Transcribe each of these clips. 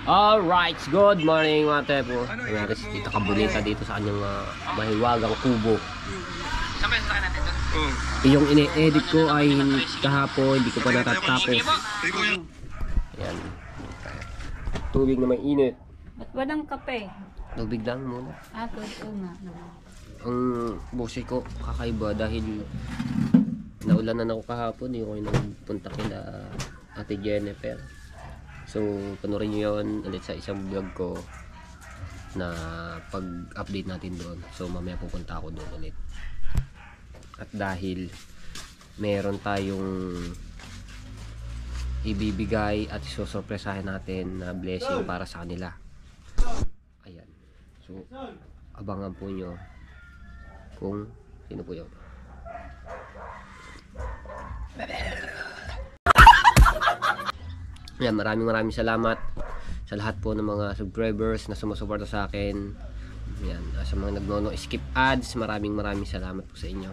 Alright, good morning mga tepo. Nangyari si Tita Kabulita dito sa kanyang mahiwagang kubo. Yung ine-edit ko ay kahapon, hindi ko pa natatapos. Ayan. Tubig na may init. At walang kape. Tubig lang muna. Totoo nga. Ang busi ko kakaiba dahil naulanan ako kahapon. Hindi ko nagpunta kila Ate Jennifer. So, panoorin nyo yun ulit sa isang vlog ko na pag-update natin doon. So, mamaya pupunta ako doon ulit. At dahil meron tayong ibibigay at isusurpresahin natin na blessing para sa kanila. Ayan. So, abangan po nyo kung sino po yun. Yan, maraming salamat sa lahat po ng mga subscribers na sumusuporta sa akin. Yan, sa mga nagnono skip ads, maraming salamat po sa inyo.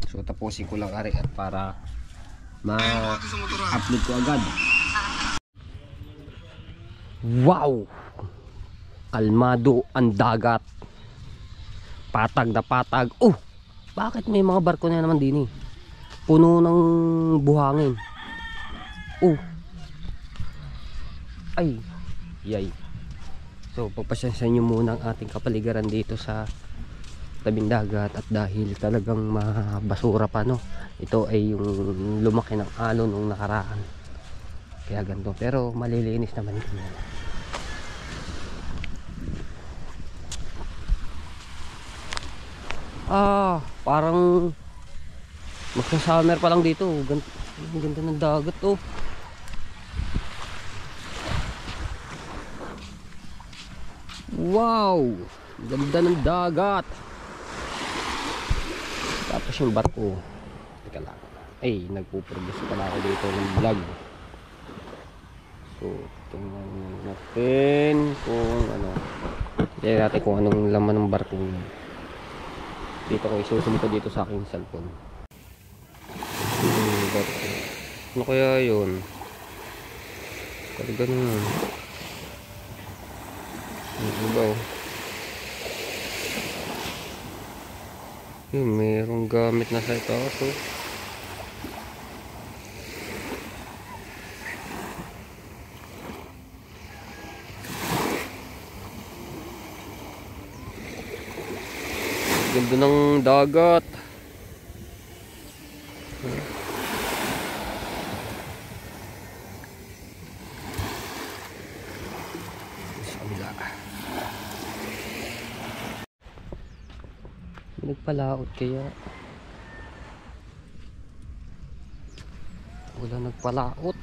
So tapusin ko lang ari at para ma-upload ko agad. Wow! Kalmado ang dagat. Patag na patag. Oh! Bakit may mga barko na naman din eh? Puno ng buhangin. Oh! Ay, yay. So pagpasensya nyo muna ang ating kapaligiran dito sa tabing dagat. At dahil talagang mabasura pa, no, ito ay yung lumaki ng alon nung nakaraan, kaya ganito, pero malilinis naman ito. Parang magsa-summer pa lang dito. Ganda ng dagat, oh. Wow! Ganda ng dagat. Tapos yung barko. Teka lang. Ay, nagpuproduce pala ako dito ng vlog. So, tingnan natin kung ano. Tingnan natin kung anong laman ng barko. Dito ko isusunod ko dito sa aking cellphone. Ano kaya yun? Talaga naman. Ano ba? Merong gamit na sa itaas, oh. Ganda ng dagat. Nagpalaot kaya wala nagpalaot.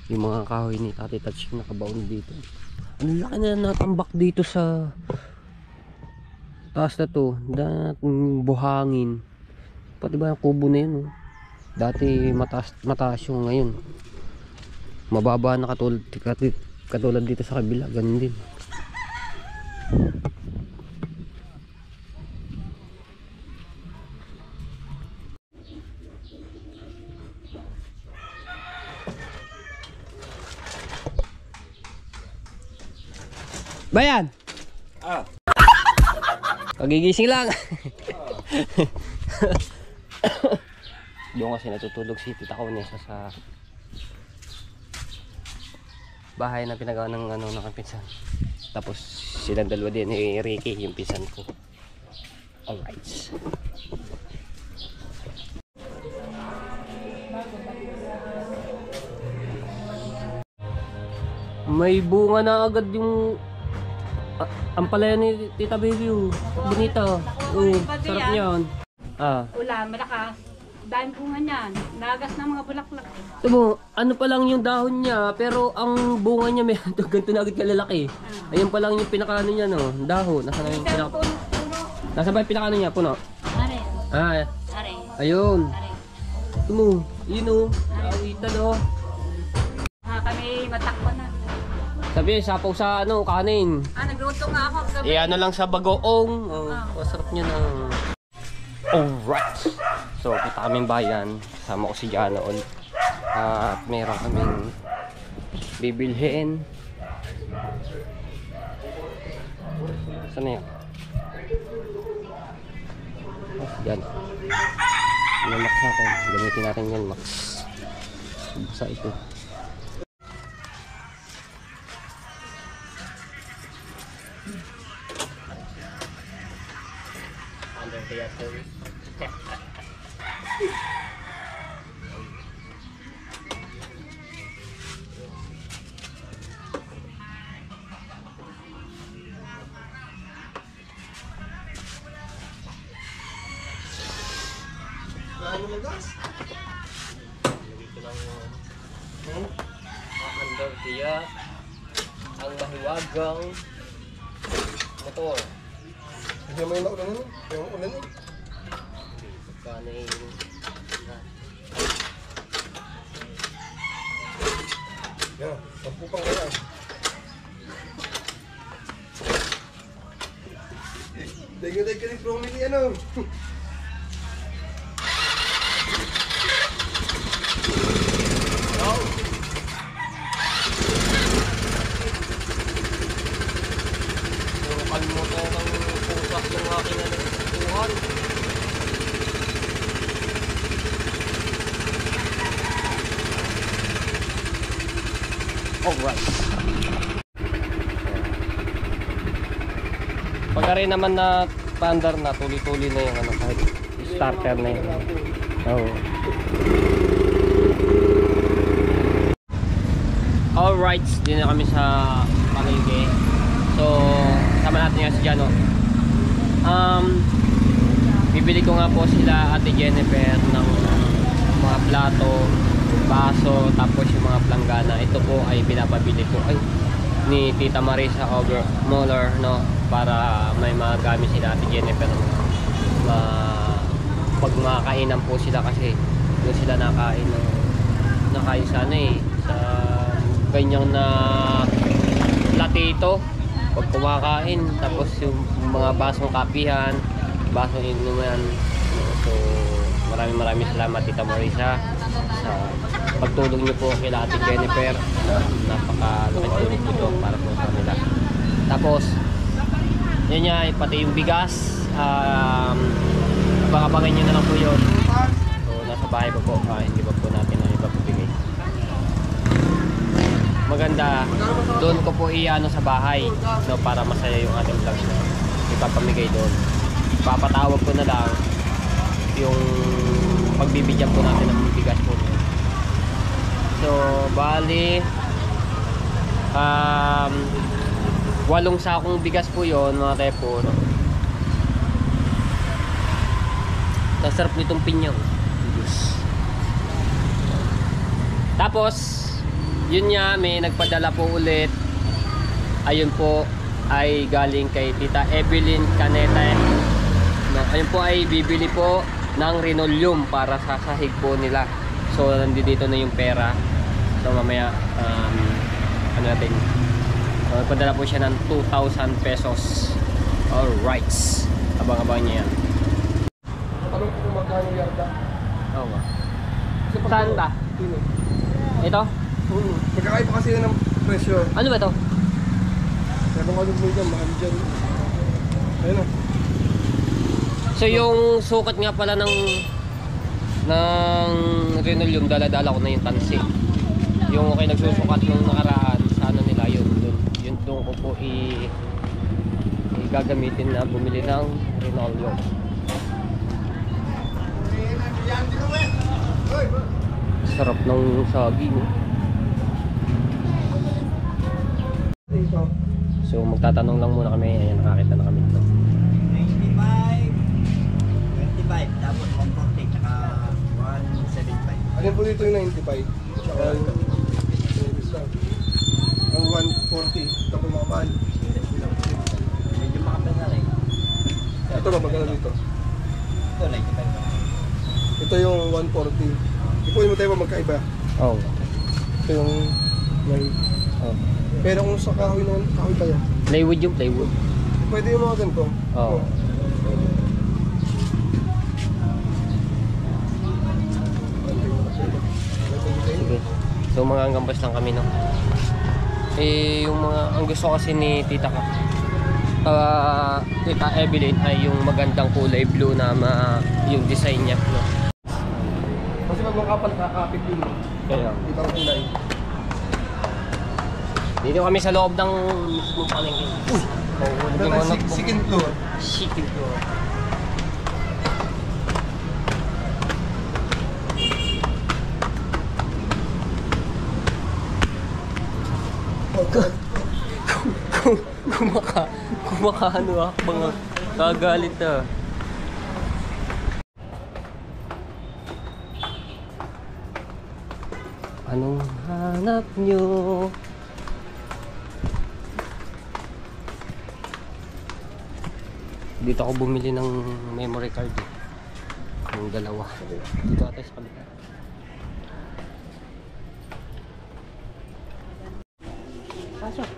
Yung mga kahoy ni Tati Touch nakabaon dito. Ang laki na natambak dito sa taas na to. Buhangin. Pati ba yung kubo na yun, oh? Dati mataas yung ngayon mababa na katulad dito sa kabila, ganun din. Bayan! Pagigising lang. Doon kasi natutulog si Tita Kaunesa sa bahay na pinagawa ng ng pinsan. Tapos silang dalawa din, ni Ricky yung pinsan ko. Alright. May bunga na agad yung ampalaya ni Tita Baby, oh. Bonita. Sarap niyan. Ulan, malakas. Dahil bunga niyan. Nagas ng mga bulaklak. Diba, ano pa lang yung dahon niya, pero ang bunga niya may ganito na agad kalalaki. Ayun pa lang yung pinakaano niya, no? Dahon. Nasaan na yung pinakaano? Nasaan ba yung pinakaano niya? Puno? Are. Ayun. Ito mo. Yun, oh. Awitan, oh. Kami matakbo na. Sabi, sapaw sa kanin. Nagluto nga ako. Ano lang sa bagoong. Masarap niya na. Alright. So So, punta kaming bayan. Kasama ko si Jana ulit. At meron kaming bibilhin. Saan na yun? Oh, yan. May max natin. Gamitin natin yan, max. Basta ito. Under theater. Under tiya ang mahiwagang motor. Hindi mo yung naulan nun. Yung ulan nun. Pagkano yung Yan, 10 pang kaya. Dagdag ka rin promili ano. kalmoto ng pusak ng aking tuhan. Alright. Pagka rin naman na pandar na, tuloy-tuloy na yung ano, kahit starter na yun. Oh. Alright, din na kami sa palengke. So, sama natin nga si Jano. Bibili ko nga po sila Ate Jennifer ng mga plato, baso, tapos yung mga planggana. Ito po ay pinapabili ko ni Tita Marisa Moller, no, para may magamit sila Ate Jennifer. Pag makakainan po sila kasi doon sila nakain sana sa ganyang na platito pag kumakain, tapos yung mga basong kapihan, basong inuman. So maraming salamat Tita Marisa sa pagtulong niyo po kay Ate Jennifer. Napakalaking tulong po ito para po sa kanila. Tapos yan niya, pati yung bigas, abang-abangan nyo na lang po yun. So nasa bahay pa po, hindi pa po natin ang iba po bigay. Maganda, doon ko po iano sa bahay, no, para masaya yung ating vlog na ipapamigay doon. Papatawag ko na lang yung pagbibigyan po natin ng bigas po. So bali 8 sakong bigas po yon mga tepo, no? Nasarap nitong pinyang. Tapos yun nga, may nagpadala po ulit. Ayun po ay galing kay Tita Evelyn Caneta, no? Ayun po ay bibili po ng Renoleum para sa sahig po nila. So nandito na yung pera. So mamaya ano natin, nagpadala po siya ng 2,000 pesos. Alright, abang-abang niya yan. Tanong ko kung magkano yarda. Oo ba? Saan ba? Ito? Magkakaiba kasi yun ng presyo. Ano ba ito? Pero kung anong medium, mahal dyan. Ayun o. So yung sukat nga pala ng Renoleum, dala-dala ko na yung tansi. Yung okay nagsusukat nung nakaraan sa ano nila, yun doon ko po gagamitin na bumili ng Renoleum. Sarap ng saging, no? So magtatanong lang muna kami. Ayan, nakakita na kami ito. 95, 25, tapos 140, tsaka 175. Alin po dito yung 95? Tsaka yung ang 140. Ito po mga mahal. Medyo makapal na rin. Ito ba magkano dito? Ito, 95. Ito yung 140. Ipunin mo tayo ba magkaiba? Oh. Ito yung 9. Oh. Pero kung sa kahoy naman, kahoy tayo. Plywood yung plywood. Pwede yung mga ganito. Oo. mga gambas lang kami, no? Eh, yung mga, ang gusto kasi ni Tita Evelyn ay yung magandang kulay blue na yung design niya, no? Kasi pag makapal, kakapit yun. Kaya, Ibang kulay. dito kami sa loob ng mismong palengke. Ito tayo, second floor. Chicken floor. Kumakaano ako, mga kagalit na. Anong hanap nyo? Dito ako bumili ng memory card eh. Yung dalawa. Dito ata sa kabila. Pasok.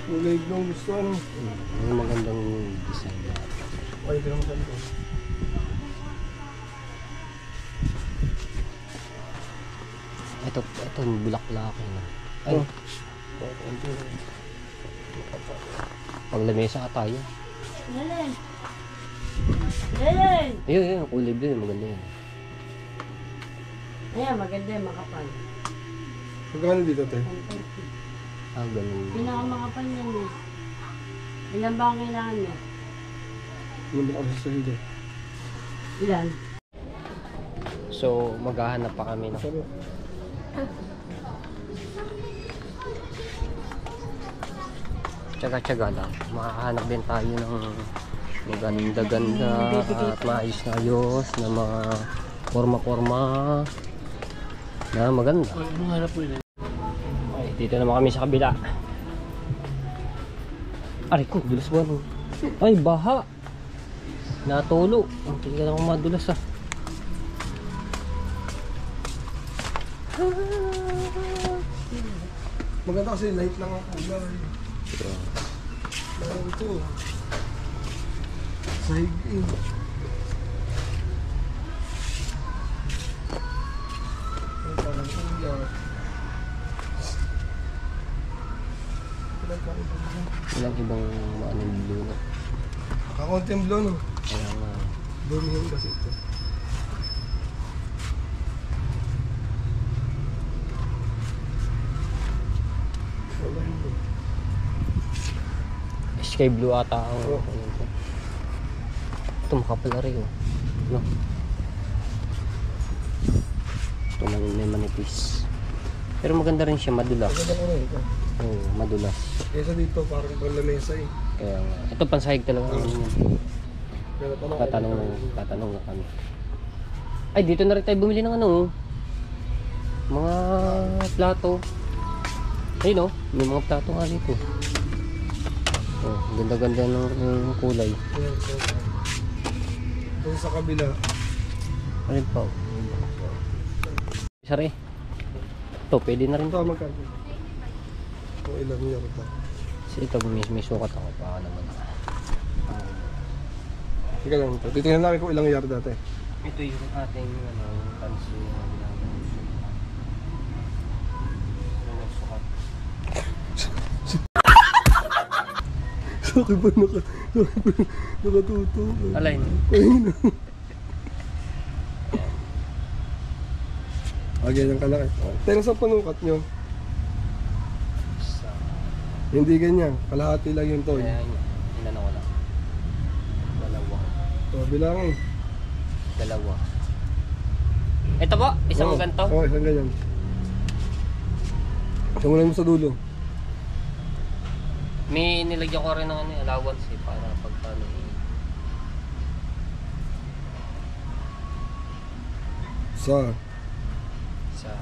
Kulay blue gusto ano. Yung magandang design. Ay, ito naman ganito. Ito bulaklak na. Ay. Paglamesa ka tayo. Lelen! Lelen! Ayun, kulay blue yun. Maganda yun. Ayan, maganda yung makapal. Magkano dito, te? Ganun. Pinakamakapal yan eh. Ilan ba ang kailangan niya? Ano ba kasi sa hilo? Ilan? So, maghahanap pa kami no? Sabi, Tsaga-tsaga lang. Makahanap din tayo ng maganda-ganda at maayos na ayos na mga forma-forma na maganda. anong hanap mo yun? Ay, dito naman kami sa kabila. Aray ko, dulas ba? Ay, baha. Natulo. Ang tingin ako madulas ah. Maganda kasi light lang ang kulay. Parang ito. Sahig eh. Ay, parang kulay. Ilang ibang maanong blue na. Kakaunti ang blue, no? Kaya nga. Bumihin kasi ito. Wala yun. Sky blue ata ang Oo. ano ito. Ito makapala rin oh. No? Ito may manipis. Pero maganda rin siya, madulas. Maganda ko rin ito. Oo, madulas. Kesa dito parang pang lamesa eh. Kaya nga. Ito pansahig talaga. Oo. Ano yan. Pero Tatanong na kami. Ay, dito na rin tayo bumili ng ano. Mga plato. Ayun oh, may mga plato nga dito. Oh, ganda-ganda ng kulay. Ayan, so, doon sa kabila. Ayun pa. Isa rin. Ito, pwede na rin. Ito, magkano? O ilang niya ito. Kasi ito, may sukat ako pa naman. Ika lang ito. Titingnan namin kung ilang yard dati. Ito yung ating ano, tanso namin. Sukat. Sakit ba nakatuto? Alay. Ayun. Ganyan kalaki. Pero sa panukat nyo, Sa... hindi ganyan. Kalahati lang yung toy. Kaya yun, inano ko lang. Dalawa. So, bilangin. Dalawa. Ito po, isang Oo. ganito. Oo, isang ganyan. Simulan mo sa dulo. May nilagyan ko rin ng ano, allowance eh, para pagkano eh. Sa. Sa...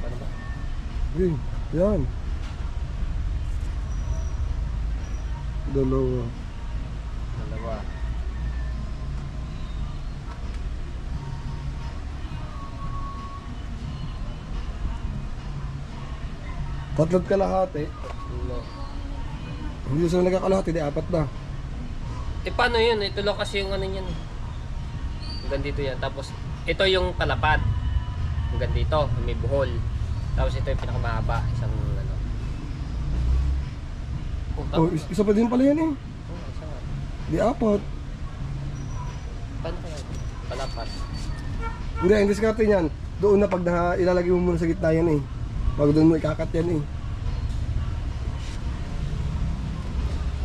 Paano ba? Okay. Yan. Dalawa. Dalawa. Tatlot kalahati. Tatlo. Hindi sila nagkakalahati, di apat na. Eh paano yun? Ito lang kasi yung ano yan. Hanggang dito yan. Tapos ito yung palapad. Hanggang dito, may buhol. Tapos ito yung pinakamahaba. Isang ano. Oh, isa pa din pala yan eh. Isa nga. Di apat. Paano kaya? Palapad. Hindi, ang diskarte niyan. Doon na pag ilalagay mo muna sa gitna yan eh. Bago doon mo ikakat yan eh.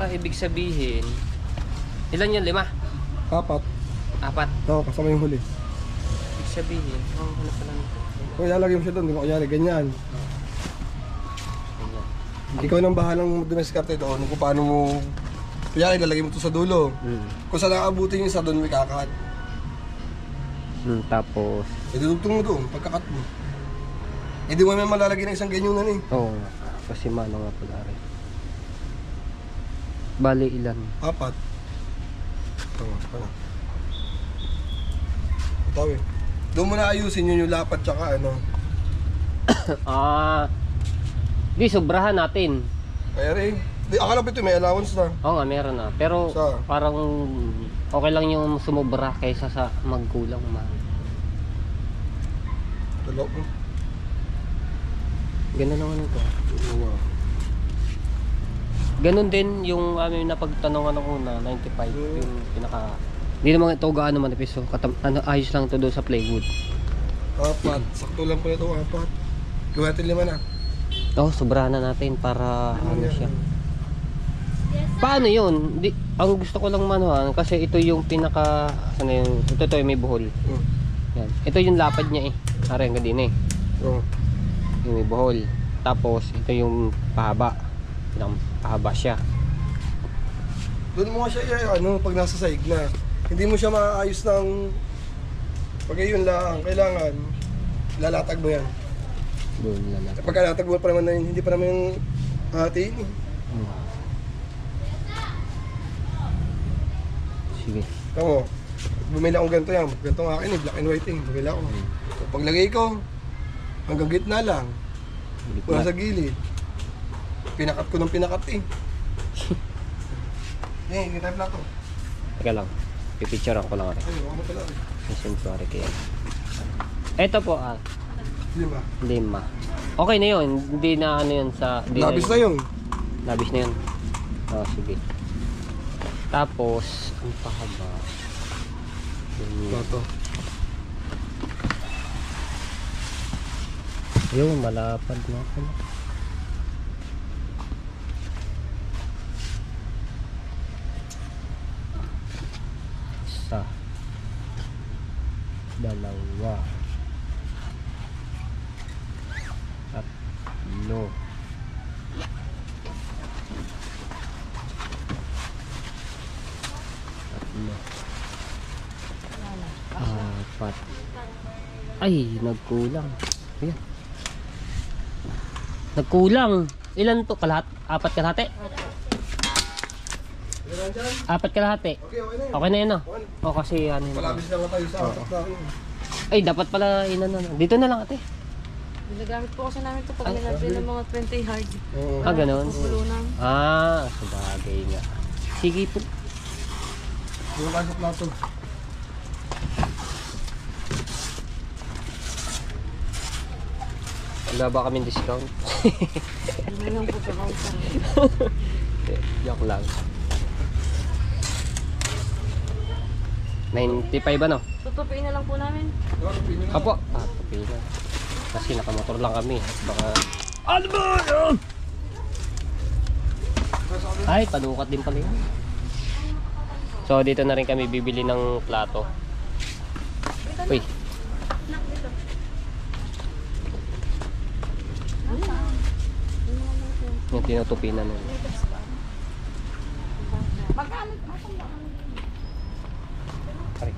Ibig sabihin, ilan yun? 5? Apat. 4? Oo, kasama yung huli. Ibig sabihin, ano pala nito? Kung ilalagay mo siya doon, di ba kunyari, ganyan. Ganyan. Ikaw nang bahalang dumiskarte doon kung paano mo. Kaya ilalagay mo ito sa dulo. Kung saan naabutin yung isa doon, may kakat. Tapos, Idudugtong mo doon, pagkakat mo. Eh di mo naman malalagay ng isang ganyunan eh. oo, kasi mano nga pala rin. Bali ilan? 4. Oo, ano. Ito eh. Doon mo na ayusin yun yung lapat tsaka ano. Di, sobrahan natin. Kaya rin. Di, akala ko ito may allowance na. Oo nga, meron na. Pero Sa? parang okay lang yung sumobra kaysa sa magkulang Tulog mo. Ganun naman ito. Oo. Ganun din yung aming napagtanongan ng una, 95. Yung pinaka... Hindi naman ito gaano manipis. So, ayos lang ito doon sa plywood. 4. Sakto lang po ito, 4. Kuhatin 5 na. Oo, sobrahan na natin para ano yan? siya. Paano yun? Ang gusto ko lang manuhan kasi ito yung pinaka... Ano yung... Ito yung may buhol. Yan. Ito yung lapad niya eh. Ari, hanggang din eh. Oo. Yung may buhol. Tapos, ito yung pahaba. Pahaba siya. Doon mo nga siya, ano, pag nasa saig na. Hindi mo siya maayos ng... Pag yun lang, kailangan lalatag mo yan. Doon lang natin. Pagka latag mo pa naman na yun, hindi pa naman yung hatiin eh. Sige. Tama mo, bumili akong ganito yan. Ganito ang akin eh, black and white eh. Bumili ako. So, paglagay ko, hanggang gitna lang. Wala sa gilid. Pinakat ko ng pinakat eh. Hindi tayo plato. Teka lang. Pipicturean ko lang rin. Ay, ako pala eh. Sorry kaya. Ito po 5. 5. Okay na yun. Hindi na ano yun sa... Labis na yun. Labis na yun. Sige. Tapos, ang pahaba. Plato. Ayun, malapad na ako. Isa. Dalawa. Tatlo. Tatlo. 4. Ay, nagkulang. Ayan. Nagkulang. Ilan to? 4 kalahati? 4 kalahati. Okay, okay na yun. Okay na yun, no? O kasi ano yun. Malabis lang tayo sa atak na akin. Ay, dapat pala inano. Dito na lang ate. Ginagamit po kasi namin ito pag nilabili ng mga 20 hard. Oo. Ganun. Pupulo ng Sa bagay nga. Sige po. Doon tayo sa plato. Wala ba kaming discount? ano lang po sa counter. Joke lang. 95 ano? Tutupiin na lang po namin. Apo. Tupi na. Kasi nakamotor lang kami. Baka... Ano ba yun? Ay, panukat din pala yun. So, dito na rin kami bibili ng plato. Uy. Yung tinutupi na nun. Aray.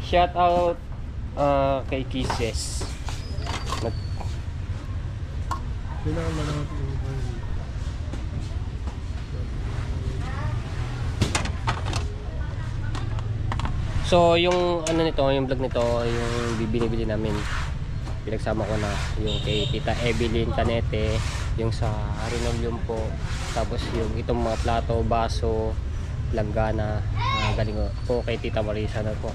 Shout out kay Kisses. Kailangan malapit yung So yung ano nito, yung vlog nito, yung binibili namin. Pinagsama ko na yung kay Tita Evelyn Canete, yung sa Arinolium po, tapos yung itong mga plato, baso, langgana, galing po kay Tita Marisa na po.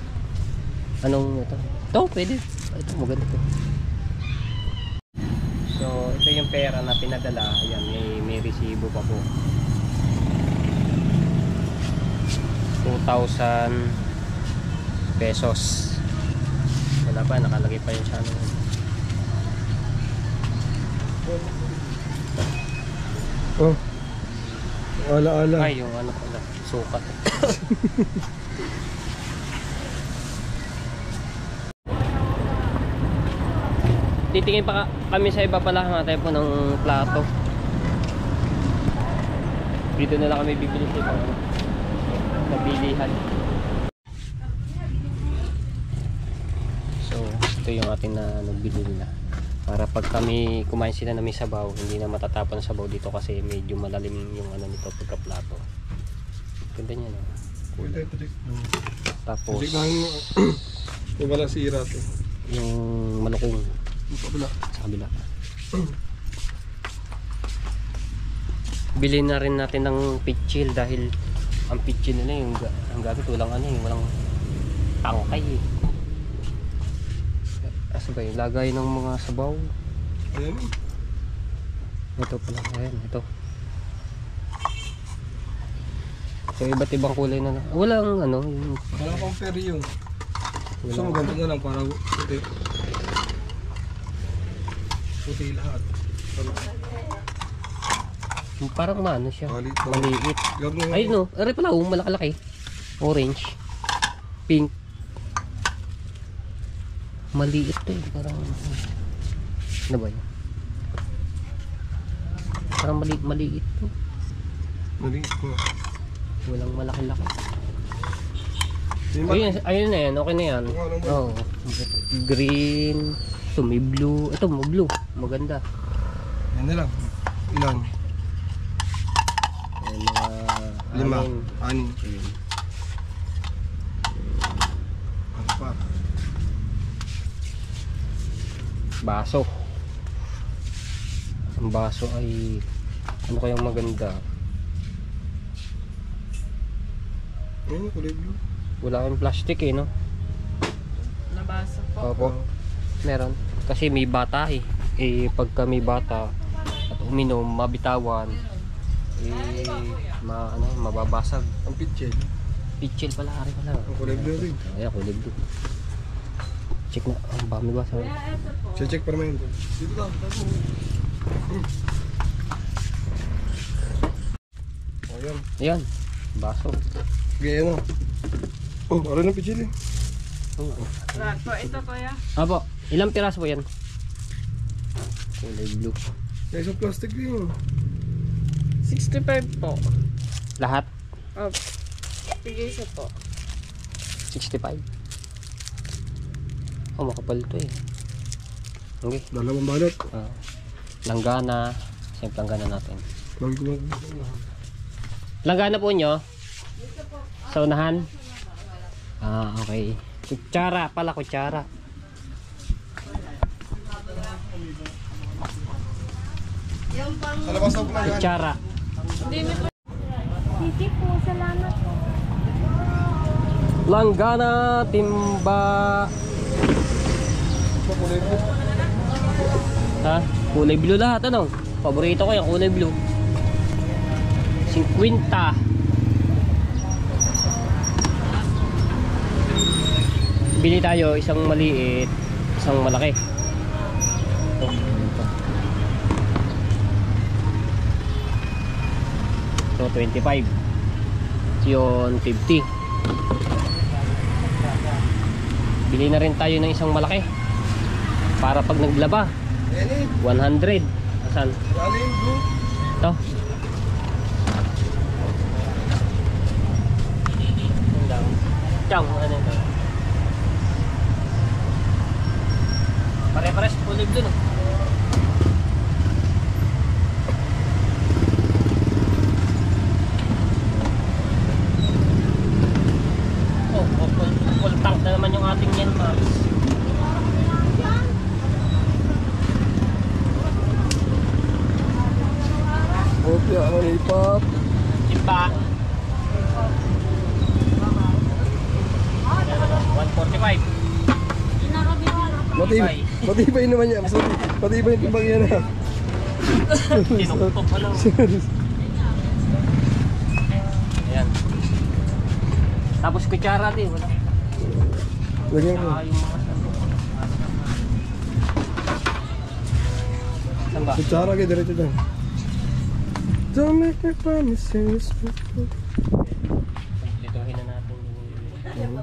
Anong ito? Ito, pwede. Ito, maganda to. So, ito yung pera na pinadala. Ayan, may resibo pa po. 2,000 pesos. Wala pa, nakalagay pa yun sa ano. Oh. Ala-ala. Ay, yung ano pala, sukat. Titingin pa kami sa iba pala, hangatay po ng plato. Dito na lang kami bibili sa ibang nabilihan. So, ito yung ating na nagbili nila. Para pag kami kumain sila na may sabaw, hindi na matatapon ang sabaw dito kasi medyo malalim yung ano nito pagka plato. Ganda niya, no? Pwede, pwede. Tapos, Pwede nga yung wala si Irat eh. yung malukong Yung kabila. sa kabila. Bilhin na rin natin ng pitchil dahil ang pitchil nila yung ang gamit walang ano eh, walang tangkay eh. Asa ba yung lagay ng mga sabaw? Ayan eh. Ito pala, ayan, ito. So iba't ibang kulay na lang. Walang ano, yung Wala pang peri yun. Gusto mo walang, ganito na lang para puti. Puti lahat. yung parang maano siya. Maliit. Maliit. Gawin mo. Ayun no, aray pala, malaki-laki. Orange. Pink. Maliit to eh, parang ano ba yun? Parang maliit to. Maliit ko. Walang malaki-laki. Yung Ayun na yan, okay na yan. Oh, green. Ito may blue. Ito may blue. Maganda. Yan na lang. Ilan? Ayan, mga 5. anim. 6. Ano pa? Baso. Ang baso ay ano kayang maganda? Ayun, kulay blue. Wala kang plastic eh, no? Nabasa po. Opo. Meron. Kasi may bata eh. Eh pagka may bata at uminom, mabitawan, eh mababasag. Ang pitchel. Pitchil pala, ari pala. Ang kulay blue rin. Ayan, kulay blue. Check na. Ang bami ba sa... Check para may ito. Dito lang. Ayan. Ayan. Baso. Gaya na. Oh, aray ng pitchel eh. Po, ito kuya. Apo, ilang piraso po yan? Kulay blue. Kaya isang plastic din. 65 po. Lahat? Bigay siya po. 65. Oh, makapal to eh. Okay. Dalawang balot. Langgana. Siyempre langgana natin. Lagi ko lang. Langgana po nyo? Sa unahan? Okay. Kutsara pala, kutsara. Sa labas na po lang yan. Kutsara. Sige po, salamat po. Langgana, timba. Sa kulay blue. Ha? Kulay blue lahat, ano? Paborito ko yung kulay blue. 50. Bili tayo isang maliit, isang malaki. Ito. So 25. Yun 50. Bili na rin tayo ng isang malaki. Para pag naglaba, Ayan eh. 100. Asan? Lalo yung blue. Ito. Chang, ano ito? Pare-pares kulib dun. Full tank na naman yung ating yan, Mars. Yeah, money pop. Timba. 145. Matibay naman yan. Matibay yung timbang yan ha. Tinuktok pa lang. Ayan. Tapos kutsara din. Wala. Lagyan ko. Yung mga saan ba? Kutsara kayo, diretso dyan. Don't make me promises. Dituhin na natin yung...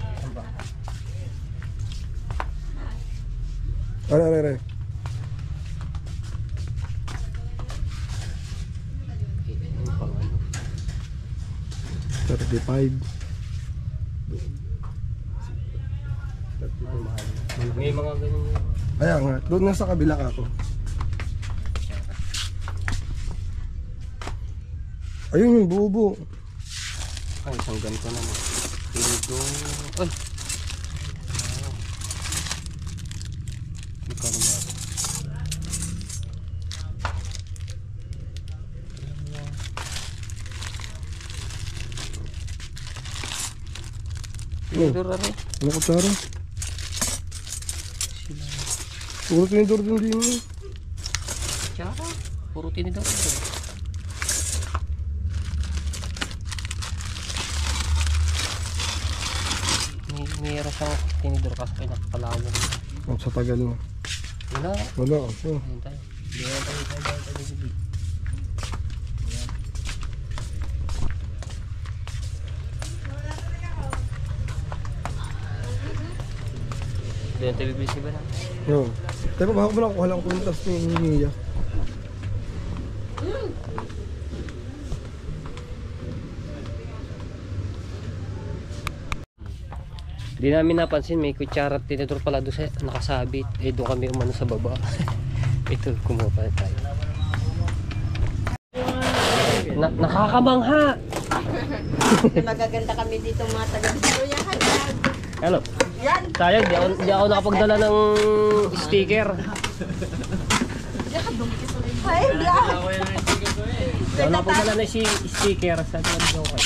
Saan ba? Ano. Yung pang ano. 35. May mga ganun yun. Kaya nga, doon nga sa kabila ka ako. Ayun yung bubo. Ay, isang ganito naman. Pilido. Ay! Ikaw naman. Tinidor na rin. Ano kutsara? Puro tinidor din din mo. Tsaka, puro tinidor. Mayroon siyang tinidor kasi pinakapalawan rin. Ang sa tagal na. Wala. Wala. Oh. Ayan tayo. Hindi na tayo. Hindi na tayo bibisi ba na? Yo. Tayo pa, baka mo lang kuha lang kuntas ni Mia. Hindi namin napansin may kutsara at tinidor pala doon sa nakasabit. Eh doon kami umano sa baba. Ito, kumuha pa tayo. Nakakamangha! Magaganda kami dito mga taga-dito. Hello. Yan. Sayang, di ako nakapagdala ng sticker. Ay, vlog. Di ako nakapagdala ng sticker sa tinidor ko.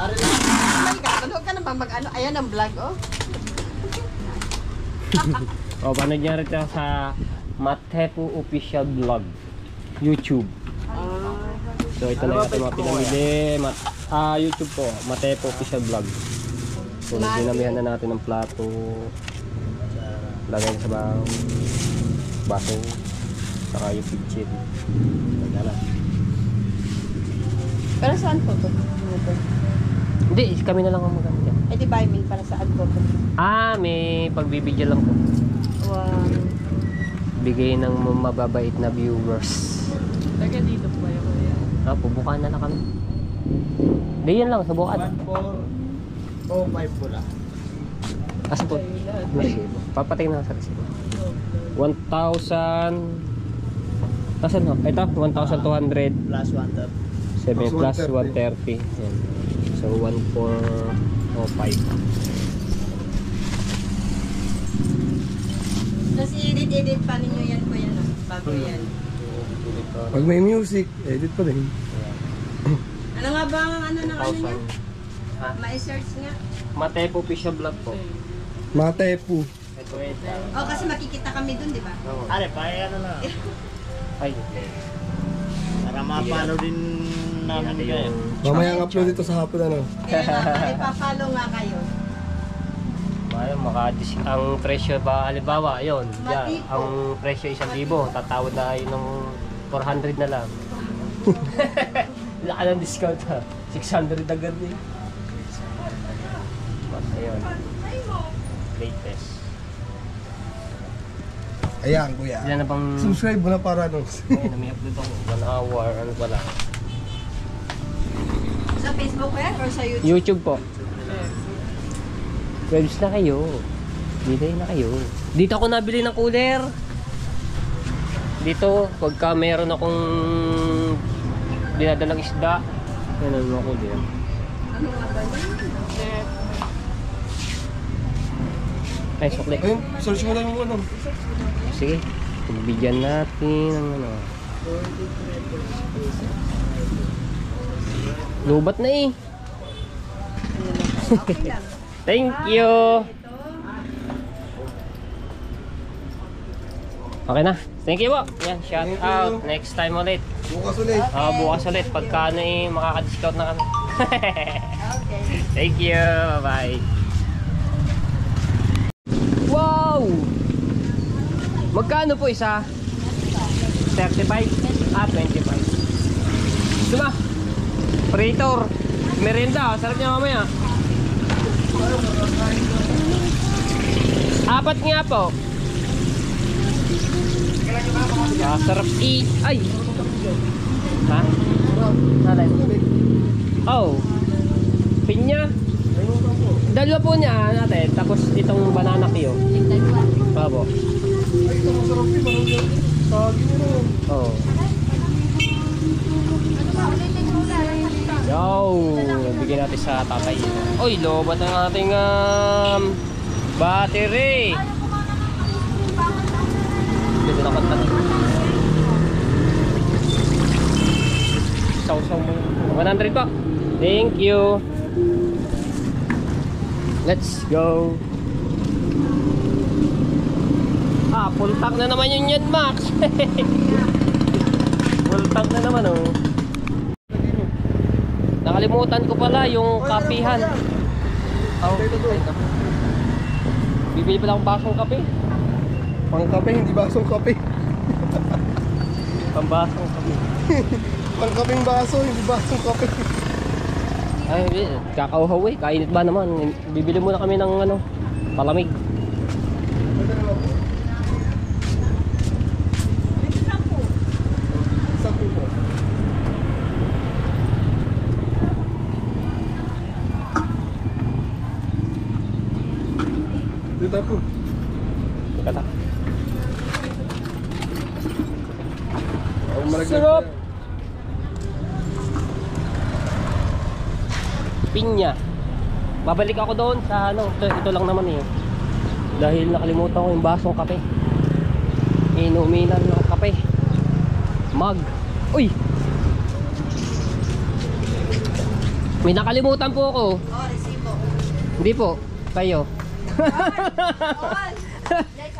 Oh my God, huwag ka na ba mag-ano? Ayan ang vlog, oh. O, panood niya rin tayo sa Matepo Official Vlog YouTube. So ito na yung ating mga pinamili. YouTube po, Matepo Official Vlog. So dinamihan na natin ng plato. Lagay sa baso. Saka yung kitchen. Ayan na. Pero saan po to? Hindi, kami na lang ang maganda. Eh di ba, I mean, para saan po to? May pagbibigyan lang po. Wow. Bigay ng mababait na viewers. Taga dito po kayo. Pubukan na lang kami. Hindi, yan lang, sa bukan. 1,405 pula. Asa po? Resibo. Papatingin na sa resibo. 1,000... Asan ho? Ito, 1,200. Plus 130. 7 plus 130. Yan. So, 1,405. Tapos i-edit pa ninyo yan po yan, bago yan. Pag may music, edit pa din. Ano nga ba ang ano ng ano niya? 1,000. Ha? Ma-search nga. Matepo Official Vlog po. Matepo. Ito ito. Oh, kasi makikita kami dun, di ba? Are, pare ano na. Ay, Para ma-follow din namin kayo. Mamaya ang upload dito sa hapon ano. Kaya ipapollow nga kayo. ang presyo ba, halimbawa, yun, yan, Matipo. ang presyo 1,000, tatawad na kayo ng 400 na lang. Laka ng discount ha, 600 agad eh. Ayun, latest. Ayan, kuya. Ilan na bang, Subscribe mo na para ano. ayun, may upload ako, 1 hour, ano pala. Sa Facebook yan or sa YouTube? YouTube po. Webs na kayo. Bilay na kayo. Dito ako nabili ng cooler. Dito, pagka meron akong dinadalang isda, yan ang mga cooler. Ano nga ba yun? Ay, sukli. Ayun, search mo lang yung ano. Sige. Pagbigyan natin ng ano. Lubat na eh. Thank you. Okay na. Thank you po. Yan, shout Thank out. you. Next time ulit. Bukas ulit. Bukas ulit. Pagka ano eh, makaka-discount na kami. Okay. Thank you. Bye. Wow! Magkano po isa? 35? 25. Diba? Praetor. Merienda. Sarap niya mamaya. 4 nga po. Sarap ay! Ha? Oh. Pinya. Dalawa po niya natin. Tapos itong banana Q. Pabo. Ay, ito masarap yun. Parang yun. Sagi mo. Oh. Yo, bigyan natin sa tatay. Oy, lobat ng ating battery. Dito na kanta. Saw mo. 100 po. Thank you. Let's go. Full tank na naman yung Ned Max. Full tank na naman oh. Nakalimutan ko pala yung kapihan. Oh, bibili pala akong basong kape. Pang kape, hindi basong kape. Pambasong kape. Pang kapeng baso, hindi basong kape. Ay, hindi. Kakauhaw eh. Kainit ba naman? Bibili muna kami ng ano, palamig. Sakto po. Dito po. Kata. Sarap! Pinya. Babalik ako doon sa ano, ito lang naman eh. Dahil nakalimutan ko yung basong kape. Inuminan ng kape. Mug. Uy! May nakalimutan po ako. Oh, resibo. Hindi po. Kayo.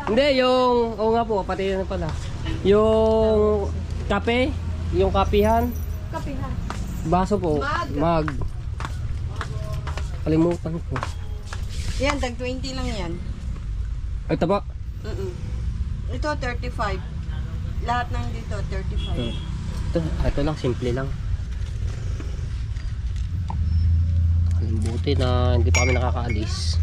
Hindi, yung... Oo nga po, pati na pala. Yung kape. Yung kapihan. Kapihan. Baso po. Mug. Kalimutan ko. Yan, tag 20 lang yan. Ito po. Ito, 35. Lahat ng dito, 35. Ito lang, simple lang. Buti na hindi pa kami nakakaalis.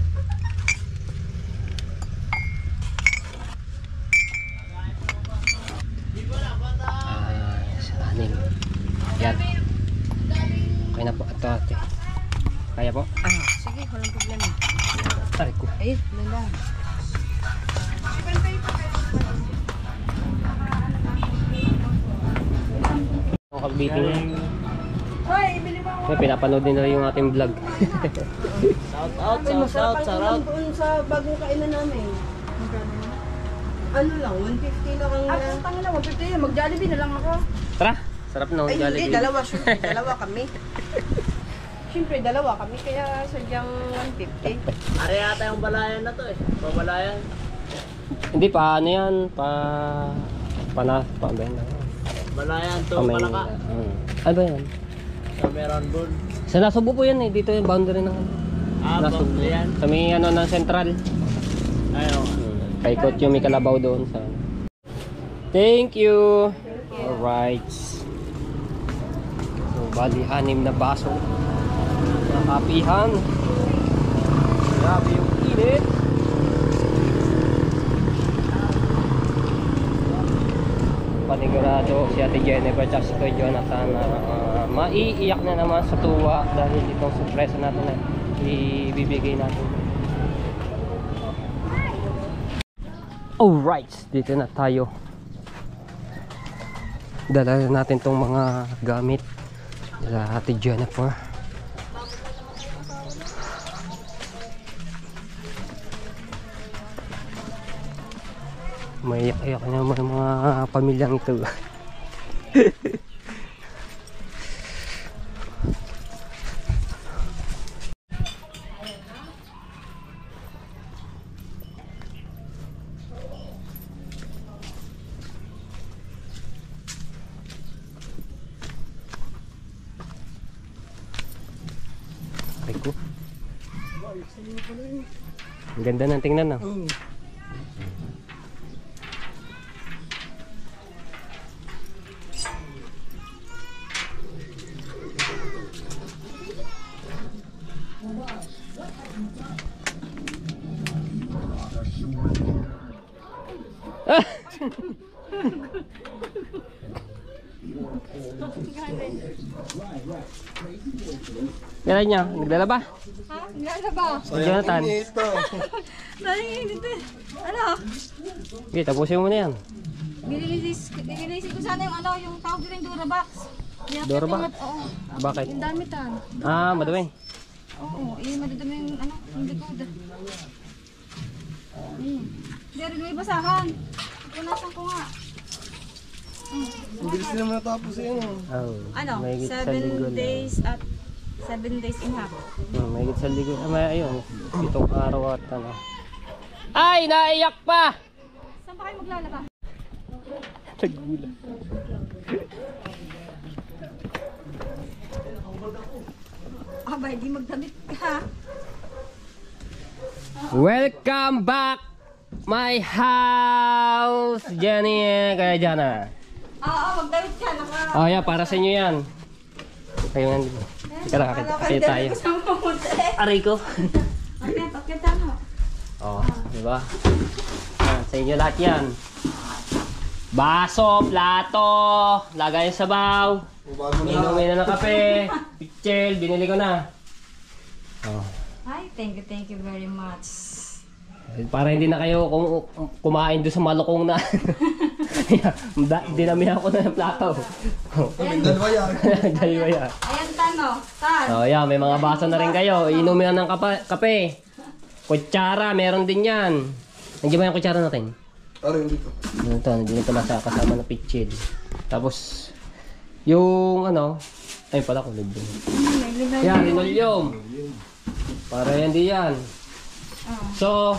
Sa anim. Yan. Okay na po. Ito ate. Kaya po? Sige, walang problema. Aray ko. Ay, lala. Ang kabiting. Pinapanood nila yung ating vlog. Shout out. Doon sa bagong kainan namin. Ano lang, 150 lang ang... Tangin na, 150 yan. Mag-Jollibee na lang ako. Tara, sarap na. Ay, hindi, Jollibee. dalawa. Siyempre, dalawa kami. Siyempre, dalawa kami. Kaya sadyang 150. Ari ata yung balayan na to eh. Pabalayan. Hindi pa, ano yan? Pa ba yan? Balayan to, Pamay- Malaka. Ano ba yan? Sa Meron Bull. Sa Nasubo po yan eh. Dito yung boundary ng Nasubo. yan. Sa may ano ng central. Ayaw. Paikot yung may kalabaw doon sa... Thank you! Alright. So, bali 6 na baso. Nakapihan. Grabe yung init. Panigurado si Ate Jennifer at si Kuya Jonathan na maiiyak na naman sa tuwa dahil itong surpresa natin na ibibigay natin. Alright, dito na tayo. Dala natin tong mga gamit. Dala Ate Jennifer. Maiyak-iyak naman mga pamilyang ito. Ay ko. Ang ganda ng tingnan, no? Oo. Kailan niya? Naglalaba? Ha? Naglalaba. Jonathan. Ito. Sayang dito. Ano? Okay, tapusin mo na yan. Nililinis ko sana yung ano, yung tawag din yung Durabox. Durabox? Oo. Bakit? Yung damitan. Ah, madumi. Oo, yung madudumi yung ano, yung likod. Hindi rin may basahan. Punasan ko nga. Ang bilis nila matapos yan. Oh, Ano? mahigit sa linggo 7 lang. days at 7 days and a half. Mahigit sa linggo. Ayun, 7 araw at ano. Ay, naiyak pa! Saan pa kayo maglalaba? Nagulat. Abay, di magdamit ka. Welcome back my house, Jenny. Kaya Jana. Oo, magdamit ka. Naka... Oh, yeah, para sa inyo yan. Kayo nga dito. Tara, kayo tayo. Aray ko. Akit ano? Oh, di ba? Yan, sa inyo lahat yan. Baso, plato, lagay sa sabaw, inumin na ng kape, pichel, binili ko na. Oh. Ay, thank you very much. Para hindi na kayo kumain doon sa malukong na. Dinamihan ko na ng plato. Dalawa yan. Dalawa yan. Ayan, Tano. Tan. Oh, yeah, may mga baso na rin kayo. Inumin na ng kape. Kutsara, meron din yan. Nandiyan ba yung kutsara natin? Aray, dito. Ito, nandiyan pala sa kasama ng pitchil. Tapos, yung ano, ay pala kulog din. Yan, linoleum. Para yan di yan. So,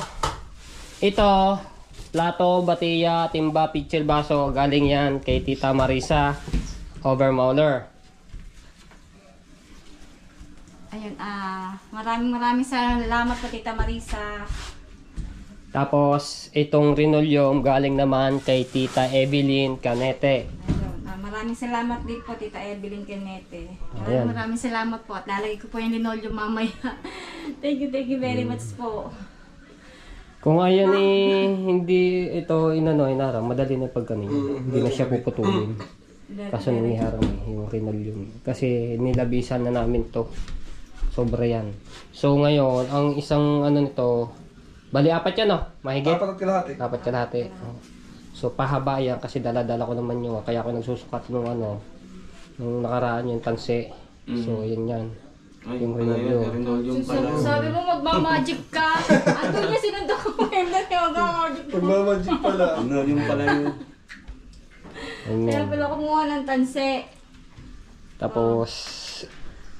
ito, plato, batiya, timba, pitchil, baso, galing yan kay Tita Marisa Overmauler. Ayun, maraming salamat po, Tita Marisa. Tapos, itong linoleum galing naman kay Tita Evelyn Canete. Ayun, maraming salamat din po, Tita Evelyn Canete. Ayan. Maraming salamat po at lalagay ko po yung linoleum mamaya. Thank you very much po. Kung ayan hindi ito inarang, madali na pagkanin. Hindi na siya puputulin. Kaso naniharang yung linoleum. Kasi nilabisan na namin to. Sobra yan. So ngayon, ang isang ano nito, bali 4 yan, no? Mahigit? 4 at kalahati. 4 kalahati. Oh. So pahaba yan kasi dala-dala ko naman yung kaya ako nagsusukat nung ano nung nakaraan yung tanse. So yan. Yung linoleum. Sabi mo magmamagic ka. Ando niya sinundo ko mo yung magmamagic mo. Pagmamagic pala. Yung pala yun. Kaya pala kumuha ng tanse. Tapos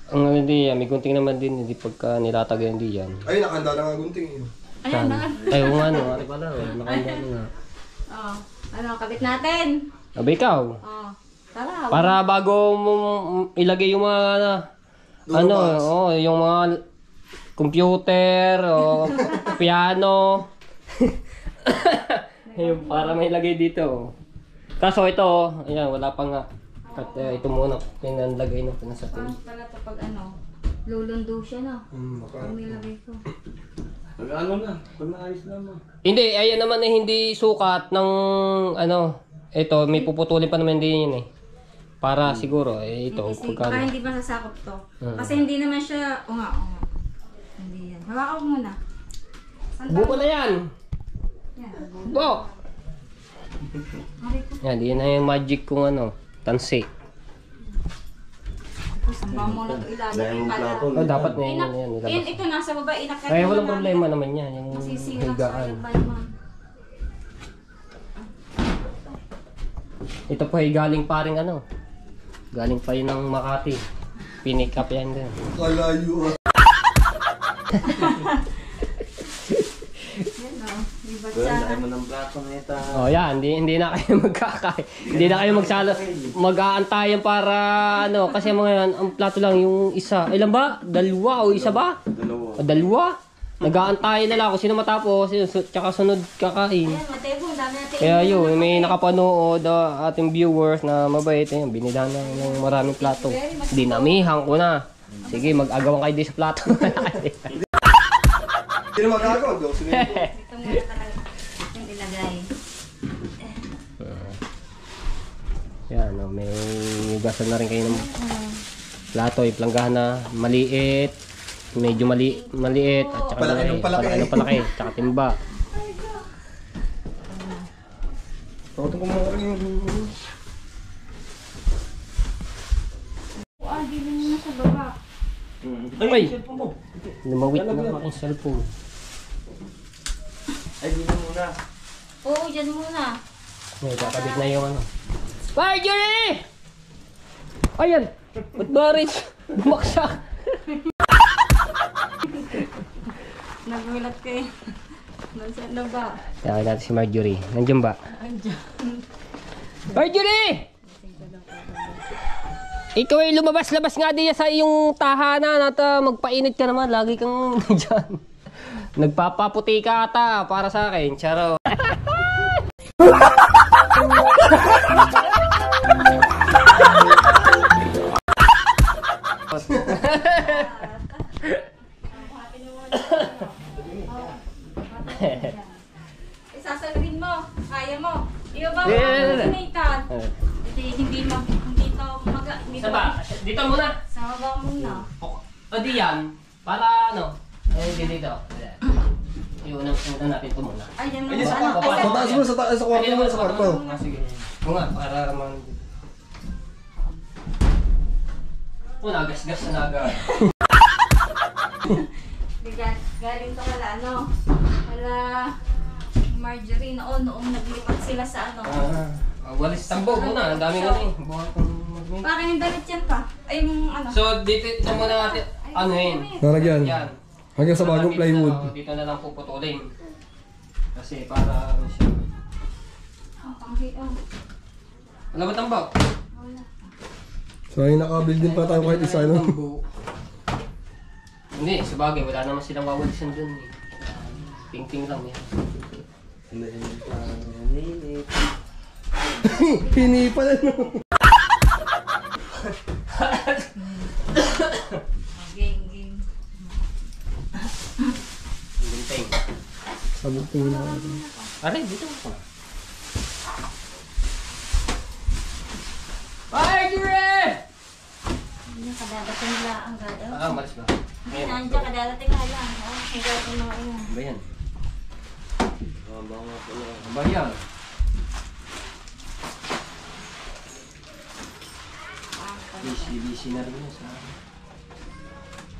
ang hindi yan, may gunting naman din hindi pagka nilatagay hindi yan. Ay, nakahanda na nga gunting yun. Ayan na. Ay, oo nga no. Ari pala. Nakanda na nga. Oh, ano, kabit natin. Abay ikaw. Oh, tara. Para bago mo ilagay yung mga yung mga computer o piano. Yung para may ilagay dito. Kaso ito, ayan, wala pa nga. At ito muna, pinanlagay nung pinasatin. Parang pala ito pag ano, lulundo siya na. Baka. Pag nilagay ko. Pag ano na, pag naayos na mo. Hindi, ayan naman hindi sukat ng ito, may puputulin pa naman din yun eh. Para siguro, ito, Kasi pagkano. baka hindi masasakop to. Kasi hindi naman siya, o nga. Hindi yan. Hawakan ko muna. Buko na yan! Yan. Bo! Aray ko. Yan, di na yung magic kung tansi. Ang bango na ito ilalagay pala. Oh, dapat na yun, nilabas. Ito nasa baba, inakit Ay, mo walang na. problema naman yan, yung Masisira, higaan. sayang pa naman. Ito po ay galing pa rin ano. Galing pa yun ng Makati. Pinick up yan din. Kalayo ah. Kuya, laki mo ng plato na ito. Oh, yan, hindi na kayo magkakain. Hindi na kayo magsalo. Mag-aantayan para ano, kasi mga yan, ang plato lang yung isa. Ilan ba? Dalawa o isa ba? Dalawa. O, dalawa? Nag-aantayan na lang kung sino matapos, tsaka sunod kakain. Kaya yun, may nakapanood ating viewers na mabait. Ayun, binilan na ng maraming plato. Dinamihan ko na. Sige, mag-agawan kayo din sa plato. Hindi na magagawa. Daw, sinunod ko. Ito muna talaga yung ilagay. Yan, no, may hugasan na rin kayo ng plato. Iplanggahan na maliit, medyo maliit, at saka Palaki ng palaki. palaki ng palaki, tsaka timba. Tawag ko mga rin yung... Dili mo na sa baba. Ay! cellphone mo. Lumawit na ang aking cellphone. Ay, di na muna. Oo, dyan muna. May kakabit na yung ano. Marjorie! Ayan! Ba't ba rin? Bumaksak! Nagulat kayo. Nasaan na ba? Tawag natin si Marjorie. Nandiyan ba? Andiyan. Marjorie! Ikaw ay lumabas-labas nga diya sa iyong tahanan at magpainit ka naman. Lagi kang dyan. Nagpapaputi ka ata para sa akin. Charo. Isasalubin mo. Kaya mo. Iyo ba? Yeah. Nathan. Hindi to hindi to. Saba, dito muna. Sa baba muna. O di yan. Para ano? Ay, dito. Iunan natin ito muna. Ay, yan Ay, muna. sa Ano? Ay, taas mo, sa taas, sa kwarto mo, sa kwarto. Sige. O nga, para naman. O, nagasgas na naga. Galing to kala ano? Kala Marjorie noong naglipat sila sa ano. Walis tambog muna. Ang daming ano eh. Buwan kong mag-make. Parang yung damit yan pa. Ay, yung ano. So, dito muna natin. Ano yun? Nalagyan. Yan. Hanggang sa bagong plywood. Dito na lang puputulin. Kasi para ano siya. Wala ba tambak? So ay naka-building pa tayo kahit isa, no? Tambo. Hindi, sa bagay. Wala naman silang wawalisan dun eh. Ting-ting lang yan. Hinipa na, no? Game. Ginting. Sabog ko na. Aray, dito ako. Marjorie! Hindi kadadating lang ang gadaw. Malis ba? Hindi, nandiyan kadadating nga lang. Ang gadaw na yun. Ba yan? Haba nga pala. Ba yan? Busy na rin yun sa...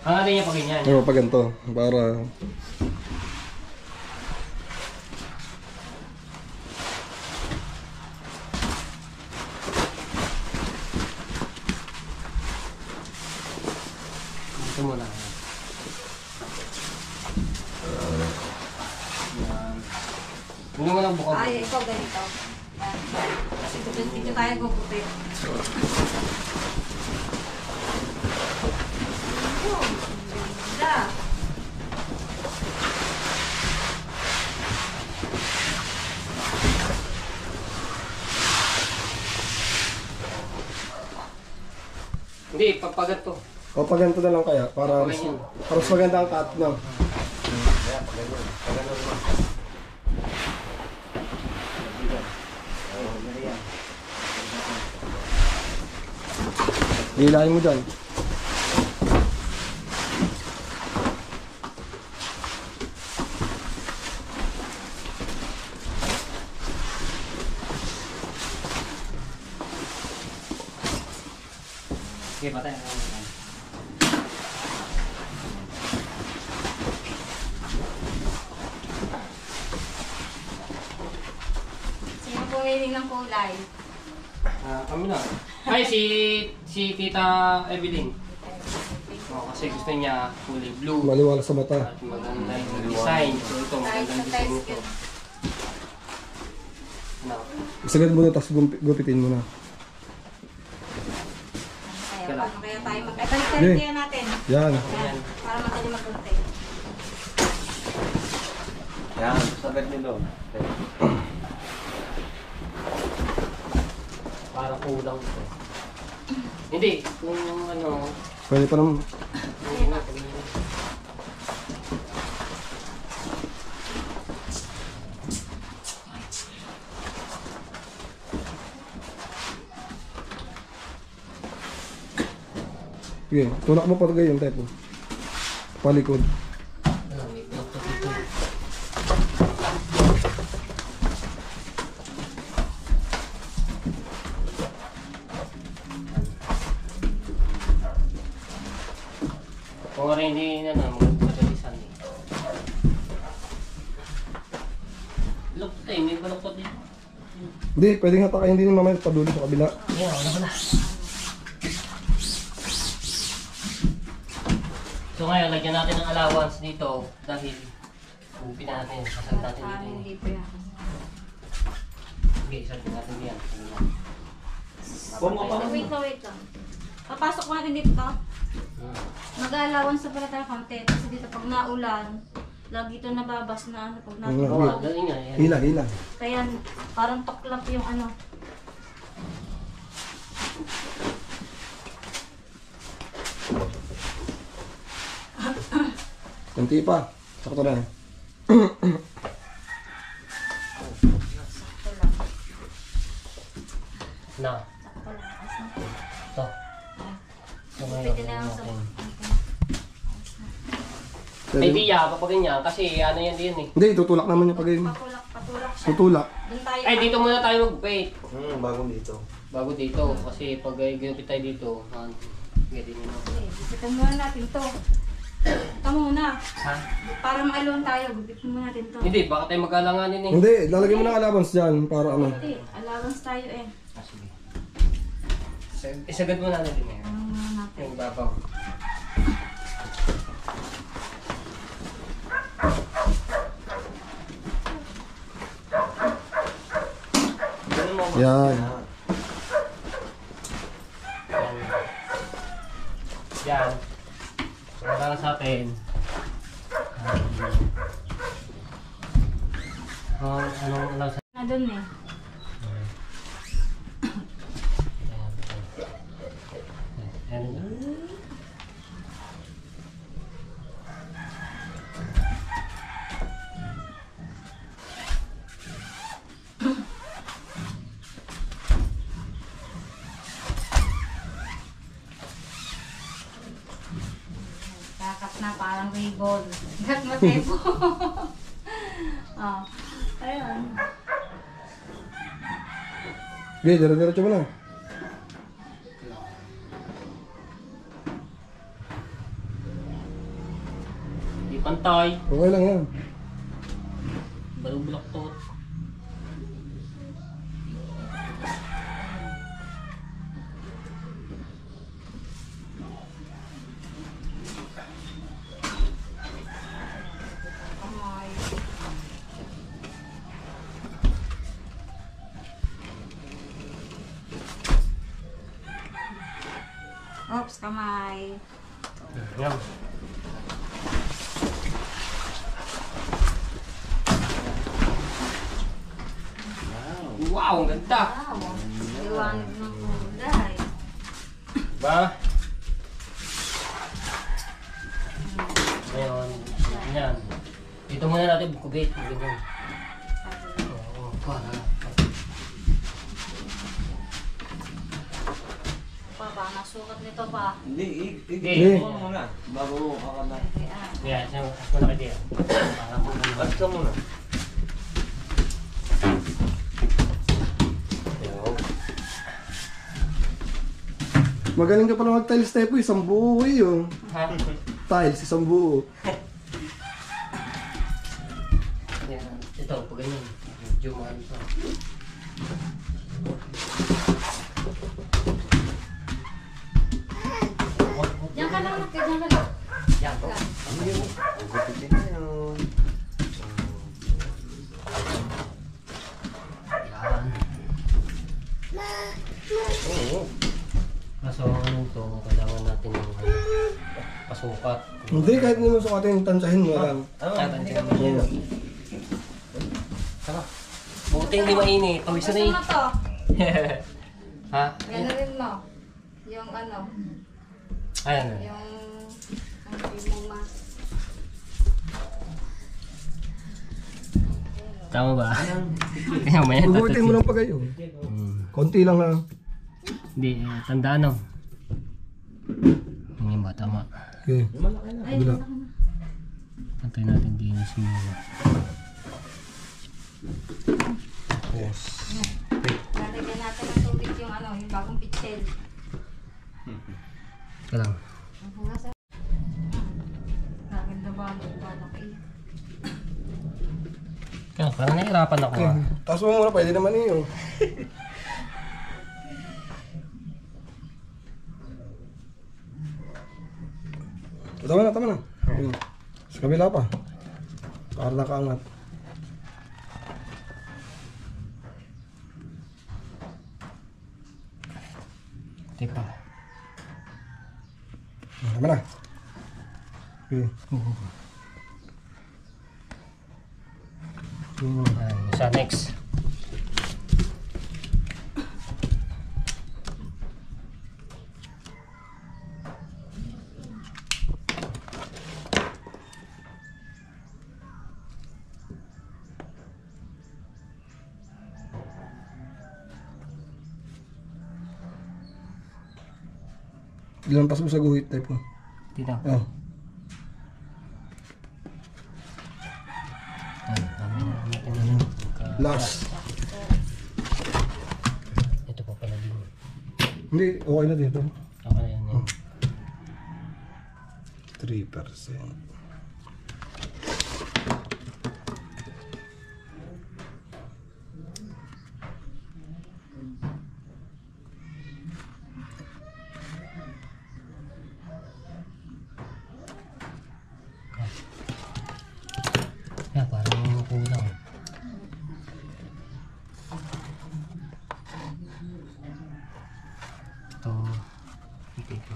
Hangarin niya pa ganyan. Ano pa ganito? Para... Ito muna. Yan. Hindi mo lang bukod. Ay, ikaw ganito. Kasi dito tayo gugupit. Ganda. Hindi, papagat to. O pag ganito na lang kaya, para mas maganda ang cut, no? Hilahin mo dyan. Sige, patay. Sino pumili ng kulay? Kami na. Ay, si Tita Evelyn. Kasi gusto niya kulay blue. Maliwala sa mata. At maganda yung design. So ito, magandang design ito. Ano? Isagad mo na, tapos gupitin mo na. Kaya paano kaya tayo mag-balik natin. Yan. Yan, para madali magpunta. Yan, sabit nilo. Para kulang ito. Hindi, kung ano... Pwede pa naman. Sige, tulak mo pa yung type mo. Palikod. Kung rin hindi na magpagalisan eh. Lukot eh, may balukot din. Hindi, pwedeng hatakayin din mamaya padulo sa kabila. Ayan, wala ko na. So ngayon, lagyan natin ng allowance dito dahil upin natin, sasagin natin dito. Hindi po yan. Okay, sasagin natin yan. Wait lang. Papasok ko natin dito to. Mag-allowance sa pala tayo konti. Kasi dito pag naulan, lagi ito nababas na ano pag Oo, Oo, dali nga. Yan. Hila, hila. Kaya parang toklap yung ano. Kunti pa. Sakto na. Sakto lang. Na. Sakto lang. Ayos na. Ito. So ngayon, Pwede na lang sa... natin. Pwede. Ay, di ya, papagin niya. Kasi ano yan din eh. Hindi, tutulak naman yung pagay mo. Patulak siya. Tutulak. Doon tayo. Ay, dito muna tayo mag-wait. Bago dito. Bago dito. Kasi pag ginupit tayo dito, pwede nyo. Okay, gupitan muna natin to. Ito muna. Ha? Para maalon tayo, gupitan muna natin to. Hindi, baka tayo mag-alanganin eh. Hindi, lalagay mo ng allowance dyan para ano. Hindi, allowance tayo eh. Ah, sige. Isagad mo natin din eh. Ano muna natin. Yung babaw. Ganun mo. Yan. Yan. Wala lang sa atin. Anong lang sa... Na doon eh. Ayan. Kakat na parang ribbon. Gat matepo. Oh. Ayun. Okay, dire-diretso mo na. Di pantay. Okay lang yan. Balubulok to. Kamay. Oops, kamay. Yan. Wow, ang ganda. Wow. Liwanag ng kulay. Ba? Ngayon, yan. Dito muna natin bukubit. Ganyan. Oo, para. Pa, baka nasukat nito pa. Hindi, Hindi. ikaw muna. Bago mo kakana. Yan, siya. Mas malaki din. Para po naman. Ba't ka muna? Magaling ka pala mag-tiles step, isang buo yun. Ha? Tiles, isang buo. Yan. Ito, pag ganyan. Medyo mahal pa. Diyan ka lang, diyan ka lang. Yan po. Gupitin na yun. Yan. Oo. Kaso ano to, kailangan natin ng pasukat. Hindi, kahit hindi mo sukatin, tansahin mo lang. Tatan siya naman yun. Saka, buti hindi mainit. Pawis na Gusto mo to? Ha? Gano'n rin mo. Yung ano, Ayan. yung... Ang mo ma. Tama ba? Kaya may Gugupitin mo lang pa kayo. Konti lang ha. Hindi, tandaan no. Hindi ba? Tama. Okay. Ay, Bila. Antay natin din si Mila. Yes. lalagyan natin ng tubig yung ano, yung bagong pitchel. Ika lang. Ang hugas. Gaganda ba ang balak eh. Kaya parang nahirapan ako Okay. Taas mo muna, pwede naman iyo. Tama na, tama na. Okay. Sa kabila pa. Para nakaangat. Tipa. Tama na. Okay. Ayan, isa next. Ilampas mo sa guhit type mo. Dito. Oh. Ayan, natin na lang. Last. Ito pa pala din. Hindi, okay na dito. Okay na yan. Yan. 3%. Kaya parang kulang. Ito. Ikay ko.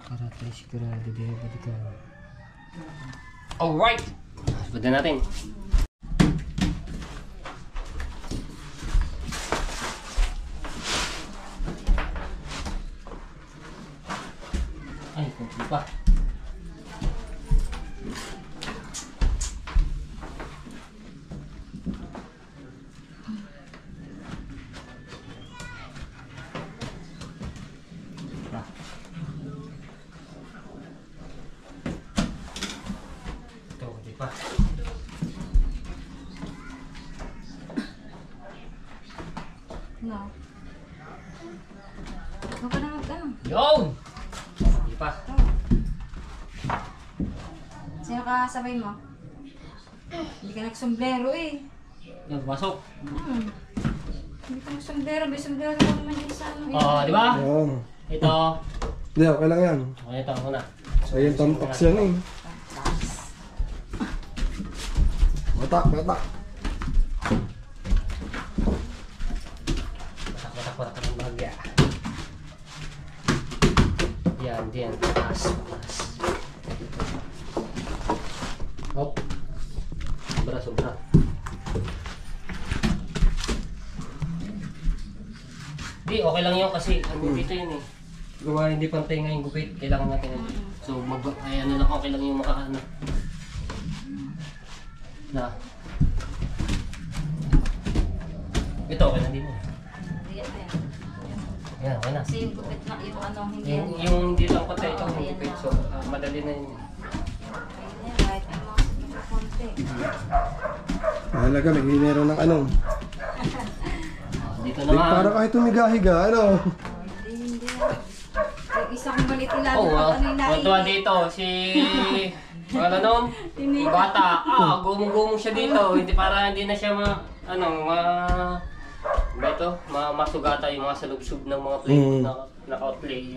Para tayo sigurado din ba dito. Alright! Sabad na natin. Ay, kunti pa. Ito, kunti pa. No. Ikaw ka na mag-ano. Yun! Kunti pa. Ito. Sino ka sabay mo? Hindi ka nagsombrero eh. Yan, pasok. Hindi ka nagsombrero. May sombrero ka naman yung isa. Ano, Oh, di ba? Ayan. Ito. Hindi, okay lang yan. Okay, ito muna. Ayun, tampak yan eh. Bata, bata. Batak ng bahagya. Yan, diyan. Taas, taas. Hop. Sobra, sobra. Di, okay lang yun kasi ano dito yun eh. Gawa hindi pantay nga yung gupit, kailangan natin yun. So, ay ano lang, okay lang yung makaano. Na. Ito, okay na din mo. Ayan, ayan. Yan, okay na. Kasi yung gupit na, yung ano, hindi Yung, yan. yung hindi lang patay ito, yung Ayan gupit. na. So, madali na yun. Ayan, kahit yung mga konti. Mahalaga, may hinero ng ano. Dito Like, naman. para kahit humiga-higa, ano. Hindi, hindi. Yung isang balit ilalim Oo, pag ano yung tuwa dito, si... Wala nun? Tinika. Bata. Gumong-gumong siya dito. Hindi para hindi na siya ano, to, masugata yung mga salubsub ng mga playbook na naka-play.